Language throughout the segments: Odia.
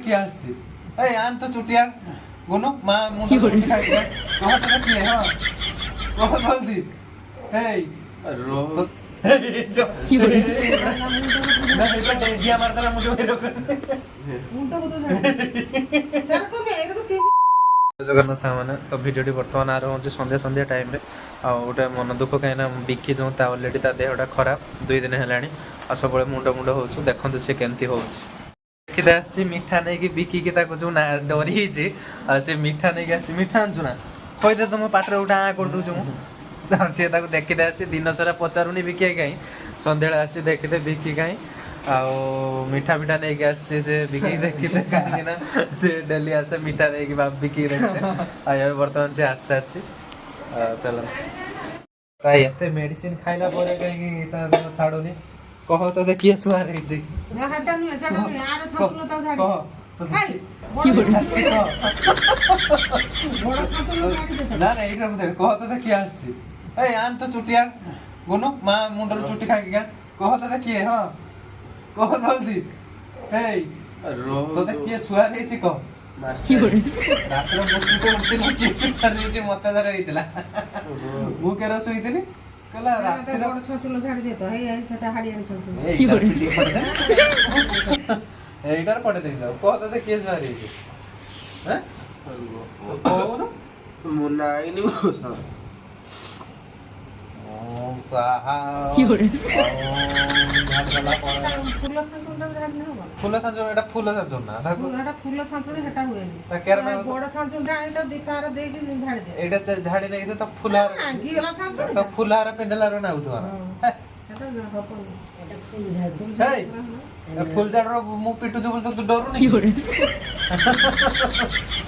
দেখি আসছি। এই আন তো চুটি আর গুনো মা মুন্ডা চুটি খাই কথা দেখি হ্যাঁ কহ জলদি এই রো কি বলি না এটা দিয়া মারতা না মুন্ডা এরকম जगन्नाथ सामने तो भिडियोटी बर्तमान आरंभ हो संध्या संध्या टाइम रे आ गोटे मन दुख कहीं बिकी जो अलरेडी ता देहटा खराब 2 दिन है सब मुंड मुंड हो देखते सी केमती हो देखते मिठा नहीं कि बिकी कि जो डरी से मिठा नहीं कि मिठा आनचु ना कहदे तो मो पाटे गोटे आ कर दूँ सी देखते आसी दिन सारा पचारूनी बिकी कहीं सन्ध्या आसी देखते बिकी कहीं आओ मिठा मिठा नहीं के आसे से बिकी देखते कहीं ना से डेली आसे मिठा नहीं कि बाप बिकी देखते आयो वर्तमान से आसे आसी चलो ताई एते मेडिसिन खाइला परे कहीं ता छाडोनी कह तो देखिए सुहार हे जी ना हटा नु छाडो यार छाटलो तो झाड़ी हाय की बोलছি बड़ छाटलो झाड़ी दे ना ना एटा मते कह तो देखिए आसी ए आन तो चुटिया गुनो मां मुंडर चुटी खाइ के कह तो देखिए हां कह जल्दी ए রো तो देखिए सुहार हे जी कह কি বলি रात्र मुक्ति तो उठते ना कि सुहार हे जी मते धर हेतिला मु केरा सुइतिनी कला रात्र बड़ छाटलो झाड़ी दे तो हे छटा हाड़ी आन छाटलो की बोली एइटार पड़े देख जाओ कह तो देखिए सुहार हे जी हैं कौन মুন্না আইনি বসা ओम स्वाहा কি বলে फूल छाटलो झाड़ी ना हो फूल संजो एटा फूल संजो ना थाको फूलटा फूल छाटलो हेटा हुएनी ता केर ना बड़ छाटलो झाड़ी तो दीपार दे के झाड़ी दे एटा झाड़ी नहीं से तो फुलार आंगी वाला छाटलो तो फुलार पेंदलार ना उठवा हेटा हपन हेटा फूल झाड़ी हे फूल झाड़रो मु पिटु जुबल तो डरू কি नहीं বলে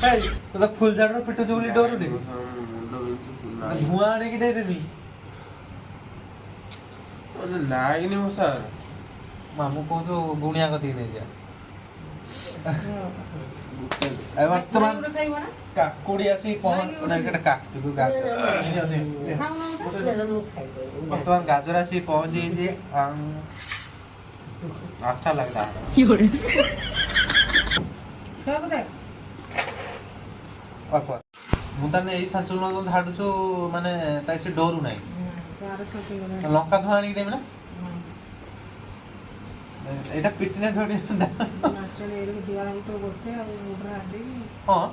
हे तो फूल झाड़रो पिटु जुबल डरू नहीं মুন্ড বিন্দু धुआं आने की दे देनी মানে লাইনি বসা मामू को तो गुणिया को दी नहीं जा ए वर्तमान खाइबो ना काकुड़ी आसी पहन ना केटा काकु तू गाजर खाऊ ना वर्तमान गाजर आसी पहुंच जे अच्छा लगता है কি বলে सब दे ମୁଁ ତାନେ ଏଇ ସାଞ୍ଚୁନ ତ ଝାଡୁଛୁ ମାନେ ତାଇ ସେ ଡରୁ ନାହିଁ तार छाटलो ଲଙ୍କା ଧୁଆ ଆଣିକି ଦେବି ନା ଏଇଟା ପିଟିନେ ଧରି नाचने एरो दीवार तो बसे और उधर आदि ହଁ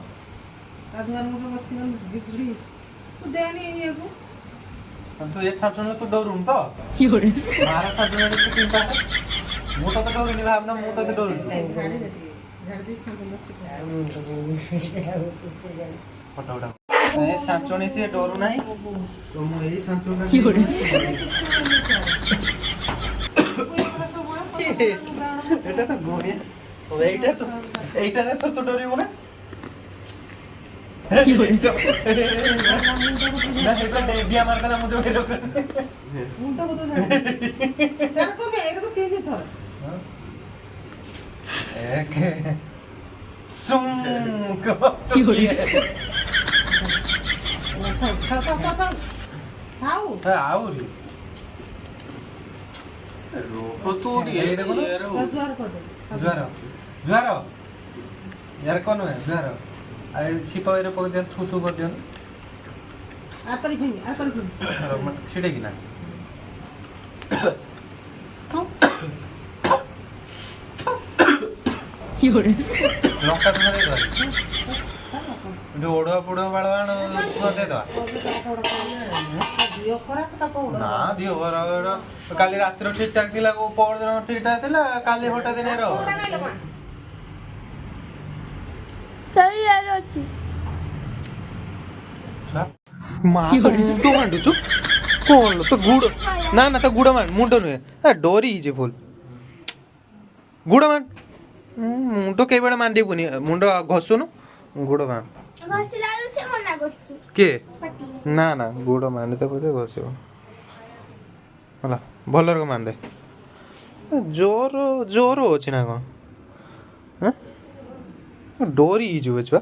आधुआर मुझे बत्ती में बिजली तो देनी ये को ତୁ ଏ ସାଞ୍ଚୁନ ତୁ ଡରୁନି ତ কি বলে ମାରା ସାଞ୍ଚୁନ ତୁ ଚିନ୍ତା ମୁଁ ତ ଡରୁନି ଭାବନା ମୁଁ ତ ଡରୁନି झाड़ी दे झाड़ी दे छाटलो ଫଟୋ ଉଠା ଏ ସାଞ୍ଚୁଣି ସିଏ ଡରୁ ନାହିଁ ତ ମୁଁ ଏଇ ସାଞ୍ଚୁନଟା কি বলে এটা তো গড়িয়া এইটারে তো ডরিব না কি বলে না এটা দিয়া মারতা না মুজে এরকম उल्टा को तो झाड़ी सर को मैं एरो के भी था এক সুম কি বলি खाओ আউরি রো তো এই দেখো না। ससुर को दे জুয়ার জুয়ার यार কোন है জুয়ার আরে ছিপাইরে পক দেন থু থু করে দেন आपर फिर মত ছিড়ে কি না কি বলে লঙ্কা ধরে ধরে এটা ওড়া পোড়া বাড়ানো দে দেওয়া दियो खरा का को ନା ଦିଅ ବରାବର କାଲି ରାତିର ଠିକ ଠାକ ଥିଲା ପରଦିନ ଠିକ ଠାକ ଥିଲା କାଲି ହଠାତ୍ ଦିନେ ର ସେଇ ଆର ଅଛି ମା ମୁଣ୍ଡ ମାଣ୍ଡୁଛୁ କଣ ତ ଗୁଡ଼ ନା ନା ତ ଗୁଡ଼ ମାଣ୍ଡ ମୁଣ୍ଡ ନୁହେଁ ଡରି ହେଇଛି ଫୁଲ ଗୁଡ଼ ମାଣ୍ଡ ମୁଣ୍ଡ କେବେଳେ ମାଣ୍ଡିବୁନି ମୁଣ୍ଡ ଘଷୁନୁ ଗୁଡ଼ ମାଣ୍ଡ ଘଷିଲା ବେଳକୁ ସେ ମନା କରୁଛି କିଏ ପାଟି ନା ନା ଗୁଡ଼ ମାଣ୍ଡି ତ ବୋଧେ ଘଷିବ ହେଲା ଭଲରେ ମାଣ୍ଡେ ଜୋର ଜୋର ଅଛି ନା କ'ଣ ଡରି ହେଇଯିବ ଛୁଆ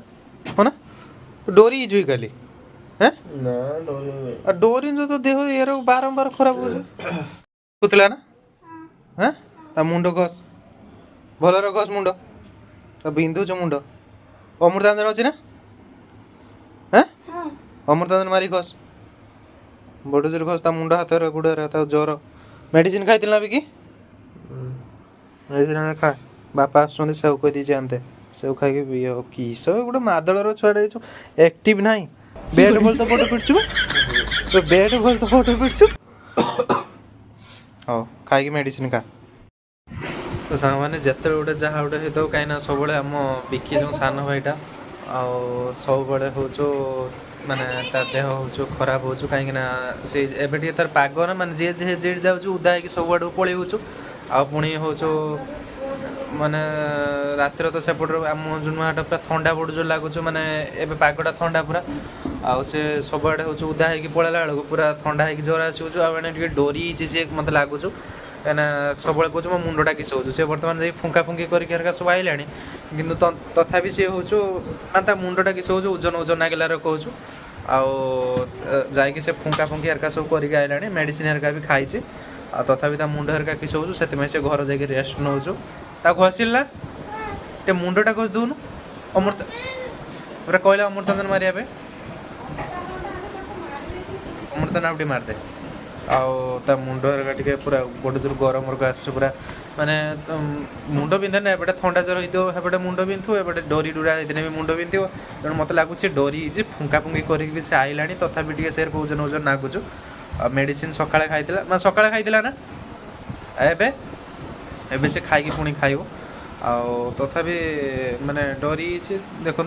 ହଁ ନା ଡରି ହେଇଯିବ କାଲି হ্যাঁ না ডরিবে আর ডোরিন তো দেহ এর বারম্বার খারাপ হচ্ছে কুতলা না হ্যাঁ তা মুন্ড ঘষ ভলরে ঘষ মুন্ড ବିନ୍ଧୁଛୁ ମୁଣ୍ଡ ଅମୃତାଞ୍ଜନ ଅଛି ନା ହଁ ହଁ ଅମୃତାଞ୍ଜନ ମାରି ଘଷ ବଡ଼ ଜୋର ଘଷ ତା ମୁଣ୍ଡ ହାତରେ ଗୋଡ଼ରେ ତା ଜ୍ୱର ମେଡ଼ିସିନ ଖାଇଥିଲା ବି କି ମେଡ଼ିସିନ ଖା ବାପା ଆସୁଛନ୍ତି ସେଉ କହିଦେଇଛି ଆନ୍ତେ ସେଉ ଖାଇକି ପିଅ କିସ ଗୋଟେ ମାଦଳର ଛୁଆଟା ହେଇଛୁ ଆକ୍ଟିଭ ନାହିଁ ବେଟ୍ ବଲ୍ ତ ଫଟୋ ପିଟୁଛୁ ତ ବେଟ୍ ବଲ୍ ତ ଫଟୋ ପିଟୁଛୁ ହଉ ଖାଇକି ମେଡ଼ିସିନ ଖା ତ ସାଙ୍ଗମାନେ ଯେତେବେଳେ ଗୋଟେ ଯାହା ଗୋଟେ ହେଇଥାଉ କାହିଁକିନା ସବୁବେଳେ ଆମ ବିକି ଯେଉଁ ସାନ ଭାଇଟା ଆଉ ସବୁବେଳେ ହେଉଛୁ ମାନେ ତା ଦେହ ହେଉଛୁ ଖରାପ ହେଉଛୁ କାହିଁକିନା ସେ ଏବେ ଟିକେ ତାର ପାଗ ନା ମାନେ ଯିଏ ଯିଏ ଯାଉଛୁ ଉଦା ହେଇକି ସବୁଆଡ଼କୁ ପଳେଇ ହେଉଛୁ ଆଉ ପୁଣି ହେଉଛୁ ମାନେ ରାତିରେ ତ ସେପଟରେ ଆମ ଜୁନୁଆଟା ପୁରା ଥଣ୍ଡା ପଡ଼ୁଛୁ ଲାଗୁଛୁ ମାନେ ଏବେ ପାଗଟା ଥଣ୍ଡା ପୁରା ଆଉ ସେ ସବୁଆଡ଼େ ହେଉଛୁ ଉଦା ହେଇକି ପଳେଇଲା ବେଳକୁ ପୁରା ଥଣ୍ଡା ହେଇକି ଜ୍ୱର ଆସିଯାଉଛି ଆଉ ଏଣେ ଟିକେ ଡରି ହେଇଛି ସିଏ ମୋତେ ଲାଗୁଛୁ କାହିଁକିନା ସବୁବେଳେ କହୁଛୁ ମୋ ମୁଣ୍ଡଟା କିସ ହେଉଛି ସେ ବର୍ତ୍ତମାନ ଯାଇ ଫୁଙ୍କା ଫୁଙ୍କି କରିକି ହେରିକା ସବୁ ଆଇଲାଣି କିନ୍ତୁ ତଥାପି ସିଏ ହେଉଛୁ ମାନେ ତା ମୁଣ୍ଡଟା କିସ ହେଉଛି ଓଜନ ନାଗିଲାର କହୁଛୁ ଆଉ ଯାଇକି ସେ ଫୁଙ୍କା ଫୁଙ୍କି ହେରିକା ସବୁ କରିକି ଆଇଲାଣି ମେଡ଼ିସିନ ହେରିକା ବି ଖାଇଛି ଆଉ ତଥାପି ତା ମୁଣ୍ଡ ହେରିକା କିସ ହେଉଛୁ ସେଥିପାଇଁ ସେ ଘର ଯାଇକି ରେଷ୍ଟ ନେଉଛୁ ତାକୁ ଘଷିଲା ଟିକେ ମୁଣ୍ଡଟା ଘଷି ଦେଉନୁ ପୁରା କହିଲା ଅମୃତାଞ୍ଜନ ମାରିବା ପାଇଁ ଅମୃତାଞ୍ଜନ ଆଉ ଟିକେ ମାରିଦେ ଆଉ ତା ମୁଣ୍ଡ ହେରିକା ଟିକେ ପୁରା ଗୋଟେ ଜୋର ଗରମ ହେରିକା ଆସୁଛି ପୁରା ମାନେ ମୁଣ୍ଡ ବିନ୍ଧେ ନା ଏପଟେ ଥଣ୍ଡା ଜ୍ୱର ହେଇଥିବ ସେପଟେ ମୁଣ୍ଡ ବିନ୍ଧୁଥିବ ଏପଟେ ଡରି ଡୁରା ହେଇଥିଲେ ବି ମୁଣ୍ଡ ବିନ୍ଧିବ ତେଣୁ ମୋତେ ଲାଗୁଛି ଡରି ହେଇଛି ଫୁଙ୍କା ଫୁଙ୍କି କରିକି ବି ସେ ଆଇଲାଣି ତଥାପି ଟିକେ ସେ ଓଜନ ନାଗୁଛୁ ଆଉ ମେଡ଼ିସିନ ସକାଳେ ଖାଇଥିଲା ମାନେ ସକାଳେ ଖାଇଥିଲା ନା ଏବେ ଏବେ ସେ ଖାଇକି ପୁଣି ଖାଇବ ଆଉ ତଥାପି ମାନେ ଡରି ହେଇଛି ଦେଖନ୍ତୁ